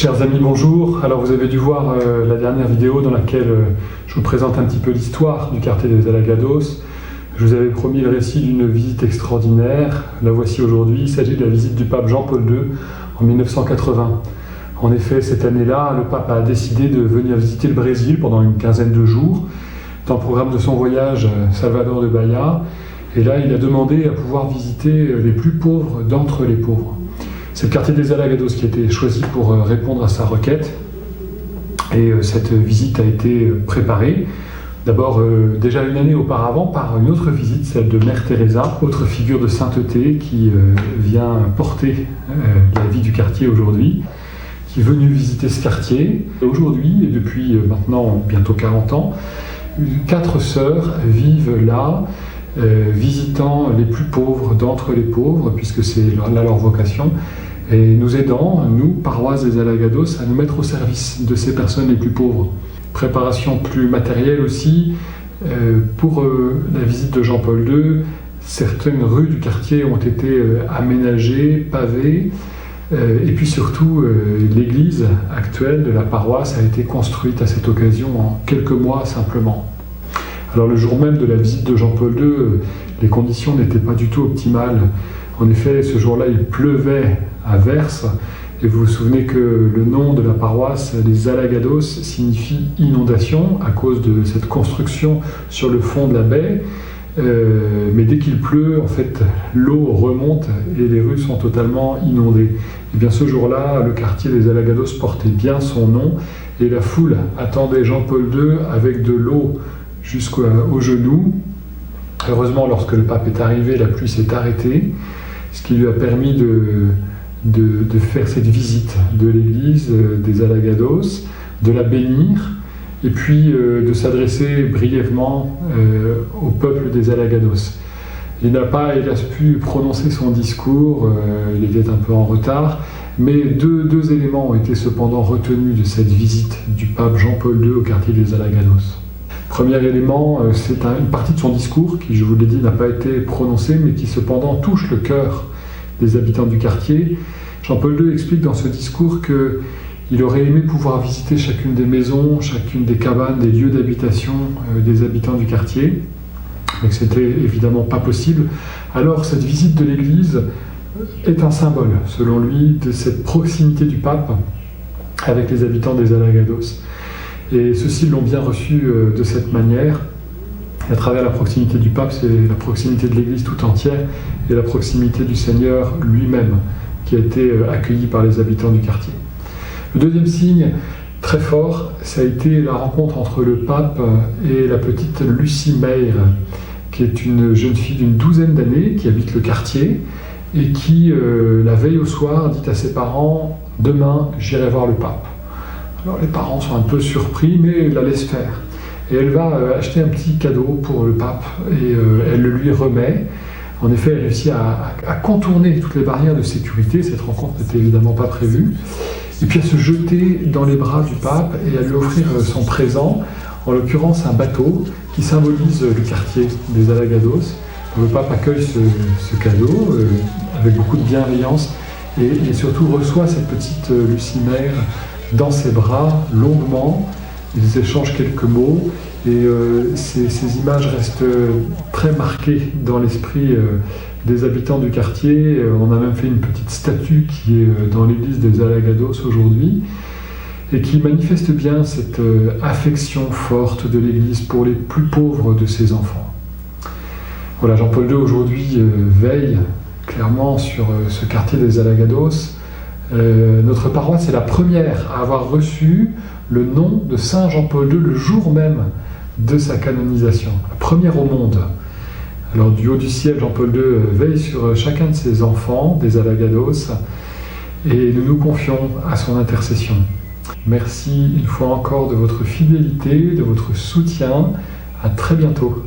Chers amis, bonjour. Alors vous avez dû voir la dernière vidéo dans laquelle je vous présente un petit peu l'histoire du quartier des Alagados. Je vous avais promis le récit d'une visite extraordinaire. La voici aujourd'hui. Il s'agit de la visite du pape Jean-Paul II en 1980. En effet, cette année-là, le pape a décidé de venir visiter le Brésil pendant une quinzaine de jours. Dans le programme de son voyage, Salvador de Bahia. Et là, il a demandé à pouvoir visiter les plus pauvres d'entre les pauvres. C'est le quartier des Alagados qui a été choisi pour répondre à sa requête. Et cette visite a été préparée. D'abord, déjà une année auparavant, par une autre visite, celle de Mère Teresa, autre figure de sainteté qui vient porter la vie du quartier aujourd'hui, qui est venue visiter ce quartier. Aujourd'hui, et depuis maintenant bientôt 40 ans, 4 sœurs vivent là, visitant les plus pauvres d'entre les pauvres, puisque c'est là leur vocation, et nous aidant, nous, paroisse des Alagados, à nous mettre au service de ces personnes les plus pauvres. Préparation plus matérielle aussi, pour la visite de Jean-Paul II, certaines rues du quartier ont été aménagées, pavées, et puis surtout l'église actuelle de la paroisse a été construite à cette occasion en quelques mois simplement. Alors le jour même de la visite de Jean-Paul II, les conditions n'étaient pas du tout optimales. En effet, ce jour-là, il pleuvait à verse, et vous vous souvenez que le nom de la paroisse, les Alagados, signifie inondation à cause de cette construction sur le fond de la baie. Mais dès qu'il pleut, en fait, l'eau remonte et les rues sont totalement inondées. Et bien ce jour-là, le quartier des Alagados portait bien son nom, et la foule attendait Jean-Paul II avec de l'eau jusqu'aux genoux. Heureusement, lorsque le pape est arrivé, la pluie s'est arrêtée, ce qui lui a permis de faire cette visite de l'église des Alagados, de la bénir, et puis de s'adresser brièvement au peuple des Alagados. Il n'a pas, hélas, pu prononcer son discours, il était un peu en retard, mais deux éléments ont été cependant retenus de cette visite du pape Jean-Paul II au quartier des Alagados. Premier élément, c'est une partie de son discours qui, je vous l'ai dit, n'a pas été prononcée, mais qui cependant touche le cœur des habitants du quartier. Jean-Paul II explique dans ce discours qu'il aurait aimé pouvoir visiter chacune des maisons, chacune des cabanes, des lieux d'habitation des habitants du quartier, mais que c'était évidemment pas possible. Alors cette visite de l'église est un symbole, selon lui, de cette proximité du pape avec les habitants des Alagados. Et ceux-ci l'ont bien reçu de cette manière. À travers la proximité du pape, c'est la proximité de l'Église tout entière et la proximité du Seigneur lui-même qui a été accueilli par les habitants du quartier. Le deuxième signe très fort, ça a été la rencontre entre le pape et la petite Lucie Meyer, qui est une jeune fille d'une 12aine d'années qui habite le quartier et qui, la veille au soir, dit à ses parents « Demain, j'irai voir le pape ». Alors les parents sont un peu surpris, mais la laissent faire. Et elle va acheter un petit cadeau pour le pape, et elle le lui remet. En effet, elle réussit à contourner toutes les barrières de sécurité. Cette rencontre n'était évidemment pas prévue. Et puis à se jeter dans les bras du pape et à lui offrir son présent, en l'occurrence un bateau qui symbolise le quartier des Alagados. Le pape accueille ce cadeau avec beaucoup de bienveillance et surtout reçoit cette petite Lucie Meyer dans ses bras, longuement. Ils échangent quelques mots, et ces images restent très marquées dans l'esprit des habitants du quartier. On a même fait une petite statue qui est dans l'église des Alagados aujourd'hui, et qui manifeste bien cette affection forte de l'église pour les plus pauvres de ses enfants. Voilà, Jean-Paul II aujourd'hui veille clairement sur ce quartier des Alagados. Notre paroisse est la première à avoir reçu le nom de Saint Jean-Paul II le jour même de sa canonisation, la première au monde. Alors du haut du ciel, Jean-Paul II veille sur chacun de ses enfants des Alagados, et nous nous confions à son intercession. Merci une fois encore de votre fidélité, de votre soutien. À très bientôt.